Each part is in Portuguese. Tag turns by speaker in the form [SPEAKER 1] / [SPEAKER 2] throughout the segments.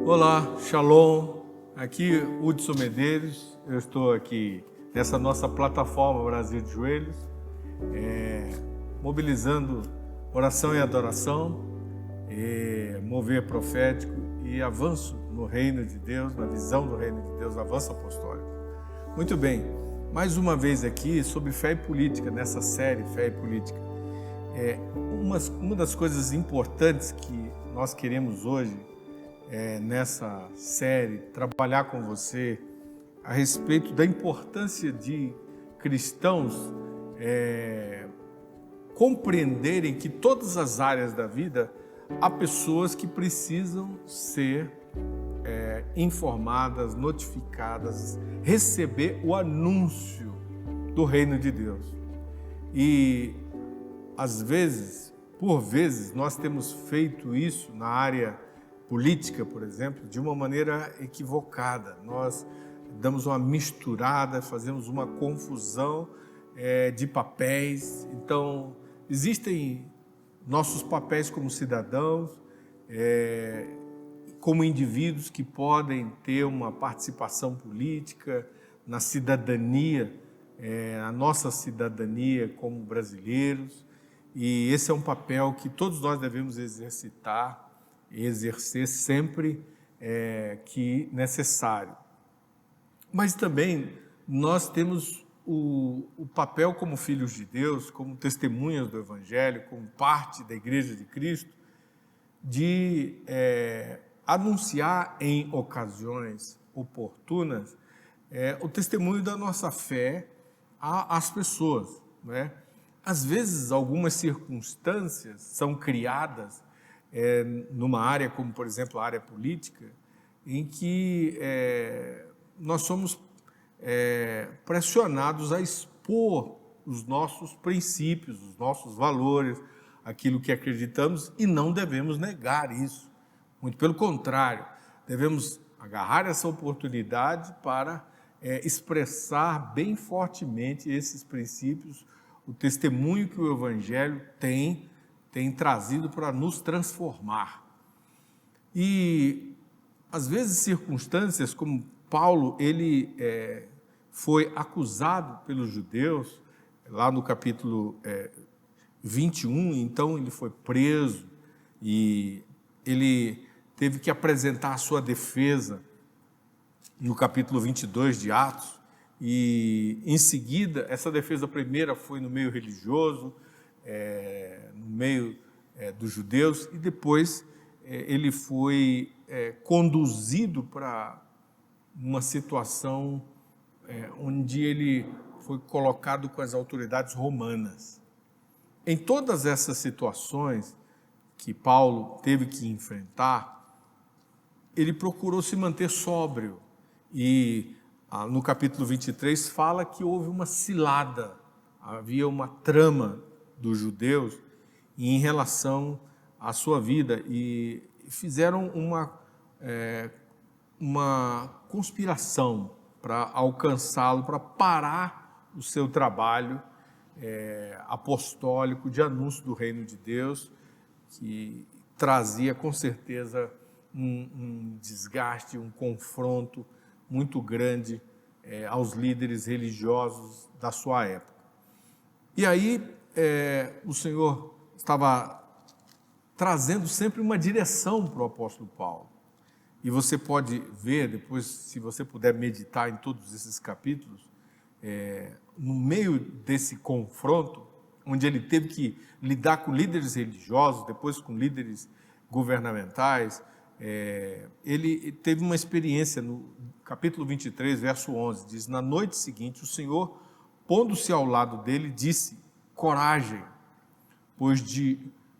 [SPEAKER 1] Olá, Shalom, aqui Hudson Medeiros, eu estou aqui nessa nossa plataforma Brasil de Joelhos, mobilizando oração e adoração, mover profético e avanço no reino de Deus, na visão do reino de Deus, avanço apostólico. Muito bem, mais uma vez aqui sobre fé e política, nessa série Fé e Política. Uma das coisas importantes que nós queremos hoje, nessa série, trabalhar com você a respeito da importância de cristãos compreenderem que todas as áreas da vida há pessoas que precisam ser informadas, notificadas, receber o anúncio do reino de Deus. E às vezes, por vezes, nós temos feito isso na área política, por exemplo, de uma maneira equivocada. Nós damos uma misturada, fazemos uma confusão de papéis. Então, existem nossos papéis como cidadãos, como indivíduos que podem ter uma participação política na cidadania, a nossa cidadania como brasileiros. E esse é um papel que todos nós devemos exercitar e exercer sempre que necessário. Mas também nós temos o papel como filhos de Deus, como testemunhas do Evangelho, como parte da Igreja de Cristo, de anunciar em ocasiões oportunas o testemunho da nossa fé às pessoas, né? Às vezes, algumas circunstâncias são criadas numa área, como por exemplo a área política, em que nós somos pressionados a expor os nossos princípios, os nossos valores, aquilo que acreditamos, e não devemos negar isso. Muito pelo contrário, devemos agarrar essa oportunidade para expressar bem fortemente esses princípios, o testemunho que o Evangelho tem trazido para nos transformar. E, às vezes, circunstâncias como Paulo, ele foi acusado pelos judeus, lá no capítulo 21, então ele foi preso e ele teve que apresentar a sua defesa no capítulo 22 de Atos, e em seguida, essa defesa primeira foi no meio religioso, no meio dos judeus, e depois ele foi conduzido para uma situação onde ele foi colocado com as autoridades romanas. Em todas essas situações que Paulo teve que enfrentar, ele procurou se manter sóbrio, e no capítulo 23 fala que houve uma cilada, havia uma trama dos judeus em relação à sua vida, e fizeram uma conspiração para alcançá-lo, para parar o seu trabalho apostólico de anúncio do reino de Deus, que trazia com certeza um desgaste, um confronto muito grande aos líderes religiosos da sua época. E aí o Senhor estava trazendo sempre uma direção para o apóstolo Paulo. E você pode ver depois, se você puder meditar em todos esses capítulos, no meio desse confronto, onde ele teve que lidar com líderes religiosos, depois com líderes governamentais, ele teve uma experiência no capítulo 23, verso 11, diz: na noite seguinte, o Senhor, pondo-se ao lado dele, disse: coragem, pois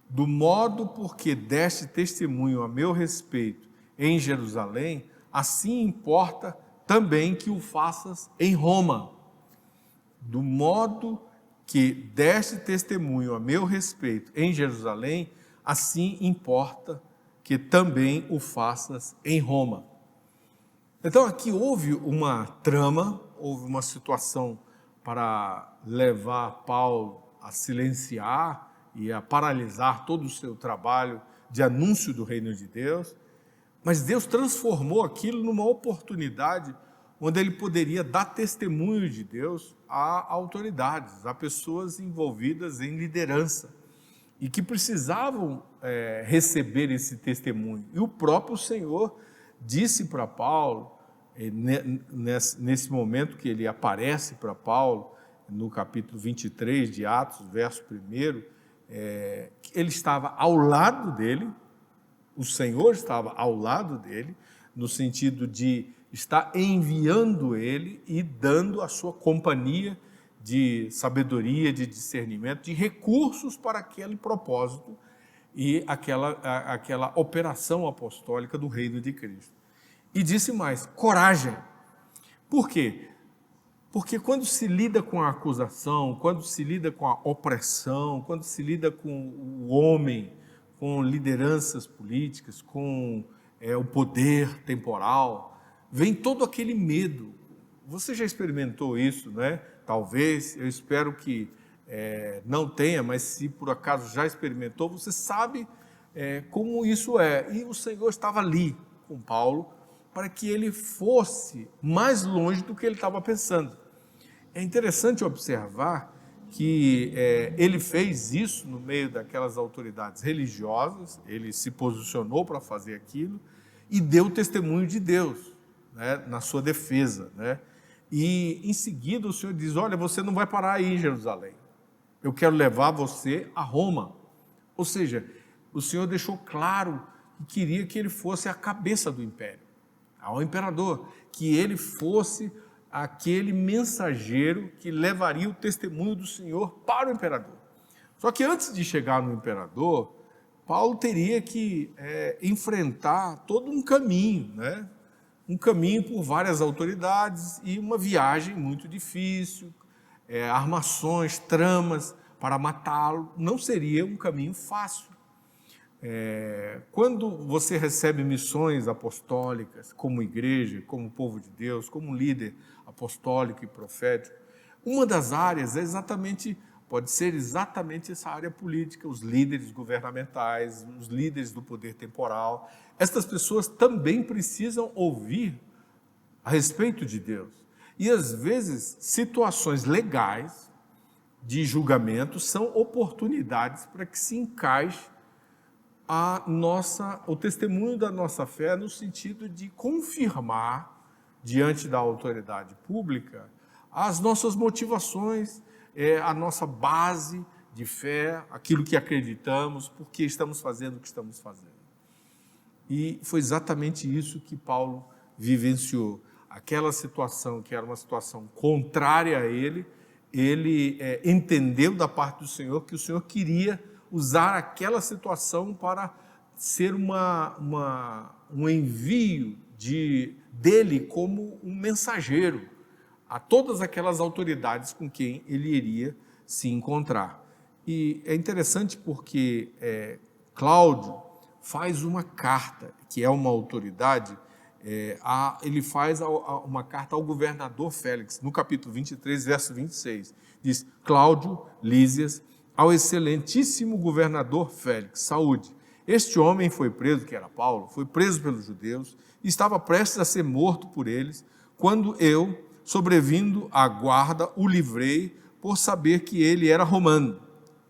[SPEAKER 1] do modo porque deste testemunho a meu respeito em Jerusalém, assim importa também que o faças em Roma. Do modo que deste testemunho a meu respeito em Jerusalém, assim importa que também o faças em Roma. Então aqui houve uma trama, houve uma situação para levar Paulo a silenciar e a paralisar todo o seu trabalho de anúncio do reino de Deus, Mas Deus transformou aquilo numa oportunidade onde ele poderia dar testemunho de Deus a autoridades, a pessoas envolvidas em liderança e que precisavam receber esse testemunho. E o próprio Senhor disse para Paulo, nesse momento que ele aparece para Paulo, no capítulo 23 de Atos, verso 1, que ele estava ao lado dele, o Senhor estava ao lado dele, no sentido de estar enviando ele e dando a sua companhia de sabedoria, de discernimento, de recursos para aquele propósito e aquela operação apostólica do reino de Cristo. E disse mais, coragem. Por quê? Porque quando se lida com a acusação, quando se lida com a opressão, quando se lida com o homem, com lideranças políticas, com o poder temporal, vem todo aquele medo. Você já experimentou isso, né? Talvez, eu espero que não tenha, mas se por acaso já experimentou, você sabe como isso é. E o Senhor estava ali com Paulo para que ele fosse mais longe do que ele estava pensando. É interessante observar que ele fez isso no meio daquelas autoridades religiosas, ele se posicionou para fazer aquilo e deu testemunho de Deus, né, na sua defesa, né? E em seguida o Senhor diz, olha, você não vai parar aí em Jerusalém, eu quero levar você a Roma. Ou seja, o Senhor deixou claro que queria que ele fosse a cabeça do império, ao imperador, que ele fosse aquele mensageiro que levaria o testemunho do Senhor para o imperador. Só que antes de chegar no imperador, Paulo teria que enfrentar todo um caminho, né? Um caminho por várias autoridades e uma viagem muito difícil, armações, tramas para matá-lo. Não seria um caminho fácil. Quando você recebe missões apostólicas, como igreja, como povo de Deus, como líder apostólico e profético, uma das áreas pode ser exatamente essa área política, os líderes governamentais, os líderes do poder temporal. Estas pessoas também precisam ouvir a respeito de Deus. E às vezes, situações legais de julgamento são oportunidades para que se encaixe o testemunho da nossa fé no sentido de confirmar diante da autoridade pública as nossas motivações, a nossa base de fé, aquilo que acreditamos, por que estamos fazendo o que estamos fazendo. E foi exatamente isso que Paulo vivenciou. Aquela situação que era uma situação contrária a ele entendeu da parte do Senhor que o Senhor queria usar aquela situação para ser um envio dele como um mensageiro a todas aquelas autoridades com quem ele iria se encontrar. E é interessante porque Cláudio faz uma carta, que é uma autoridade, ele faz uma carta ao governador Félix, no capítulo 23, verso 26, diz, Cláudio Lísias, ao excelentíssimo governador Félix, saúde. Este homem foi preso, que era Paulo, foi preso pelos judeus e estava prestes a ser morto por eles, quando eu, sobrevindo à guarda, o livrei por saber que ele era romano.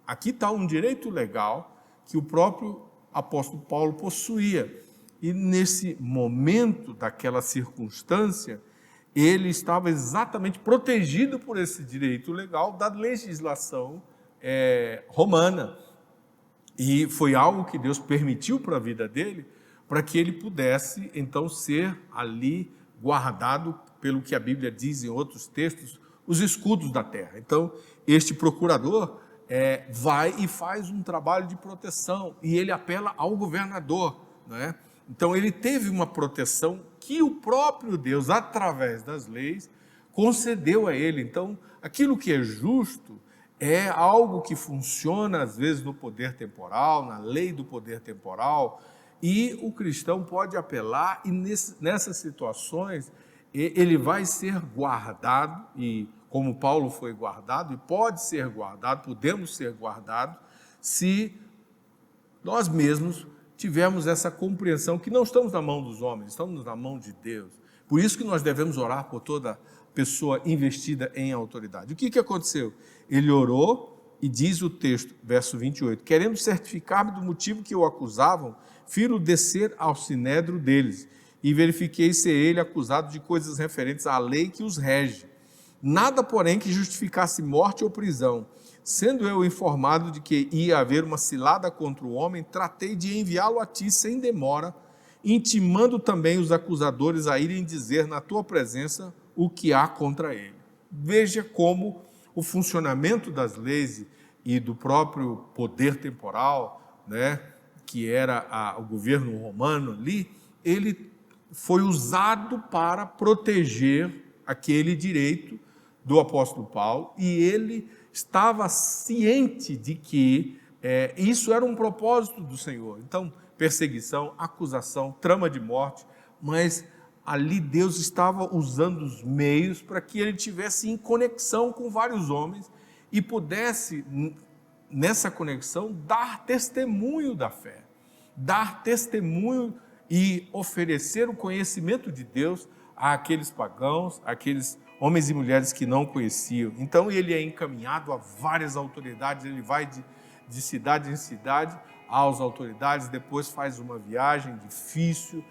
[SPEAKER 1] Aqui está um direito legal que o próprio apóstolo Paulo possuía. E nesse momento, daquela circunstância, ele estava exatamente protegido por esse direito legal da legislação romana. E foi algo que Deus permitiu para a vida dele, para que ele pudesse, então, ser ali guardado, pelo que a Bíblia diz em outros textos, os escudos da terra. Então, este procurador vai e faz um trabalho de proteção, e ele apela ao governador, né? Então, ele teve uma proteção que o próprio Deus, através das leis, concedeu a ele. Então, aquilo que é justo é algo que funciona, às vezes, no poder temporal, na lei do poder temporal, e o cristão pode apelar, e nessas situações, ele vai ser guardado, e como Paulo foi guardado, e pode ser guardado, podemos ser guardados, se nós mesmos tivemos essa compreensão que não estamos na mão dos homens, estamos na mão de Deus. Por isso que nós devemos orar por toda pessoa investida em autoridade. O que aconteceu? Ele orou e diz o texto, verso 28, querendo certificar-me do motivo que o acusavam, firo descer ao sinédrio deles e verifiquei ser ele acusado de coisas referentes à lei que os rege. Nada, porém, que justificasse morte ou prisão. Sendo eu informado de que ia haver uma cilada contra o homem, tratei de enviá-lo a ti sem demora, intimando também os acusadores a irem dizer na tua presença o que há contra ele. Veja como o funcionamento das leis e do próprio poder temporal, né, que era o governo romano ali, ele foi usado para proteger aquele direito do apóstolo Paulo, e ele estava ciente de que isso era um propósito do Senhor. Então, perseguição, acusação, trama de morte, mas ali Deus estava usando os meios para que ele tivesse em conexão com vários homens e pudesse, nessa conexão, dar testemunho da fé, dar testemunho e oferecer o conhecimento de Deus àqueles pagãos, àqueles homens e mulheres que não conheciam. Então ele é encaminhado a várias autoridades, ele vai de cidade em cidade às autoridades, depois faz uma viagem difícil,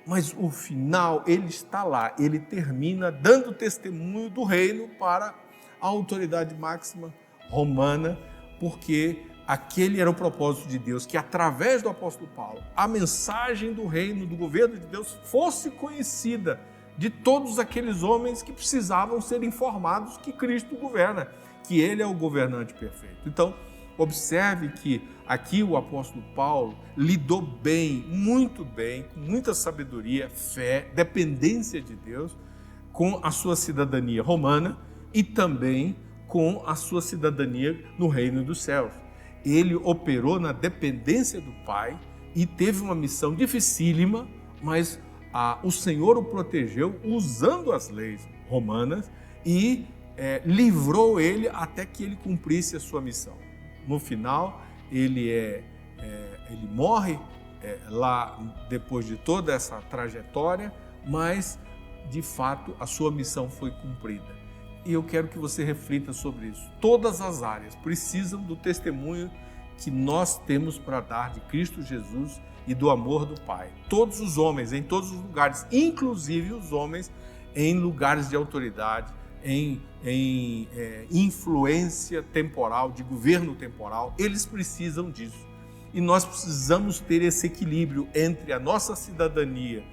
[SPEAKER 1] mas o final ele está lá, ele termina dando testemunho do reino para a autoridade máxima romana, porque aquele era o propósito de Deus, que através do apóstolo Paulo, a mensagem do reino, do governo de Deus, fosse conhecida de todos aqueles homens que precisavam ser informados que Cristo governa, que Ele é o governante perfeito. Então, observe que aqui o apóstolo Paulo lidou bem, com muita sabedoria, fé, dependência de Deus, com a sua cidadania romana e também com a sua cidadania no reino dos céus. Ele operou na dependência do Pai e teve uma missão dificílima, mas o Senhor o protegeu usando as leis romanas e livrou ele até que ele cumprisse a sua missão. No final, ele morre lá depois de toda essa trajetória, mas de fato a sua missão foi cumprida. E eu quero que você reflita sobre isso. Todas as áreas precisam do testemunho que nós temos para dar de Cristo Jesus e do amor do Pai. Todos os homens, em todos os lugares, inclusive os homens em lugares de autoridade, em influência temporal, de governo temporal, eles precisam disso. E nós precisamos ter esse equilíbrio entre a nossa cidadania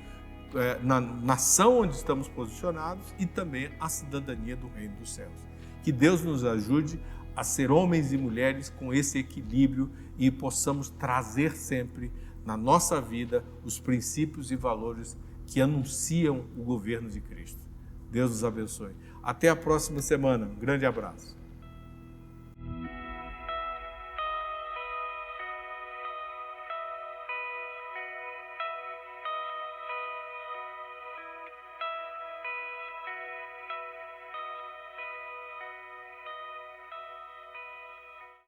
[SPEAKER 1] na nação onde estamos posicionados e também a cidadania do reino dos céus. Que Deus nos ajude a ser homens e mulheres com esse equilíbrio e possamos trazer sempre na nossa vida os princípios e valores que anunciam o governo de Cristo. Deus nos abençoe. Até a próxima semana. Um grande abraço.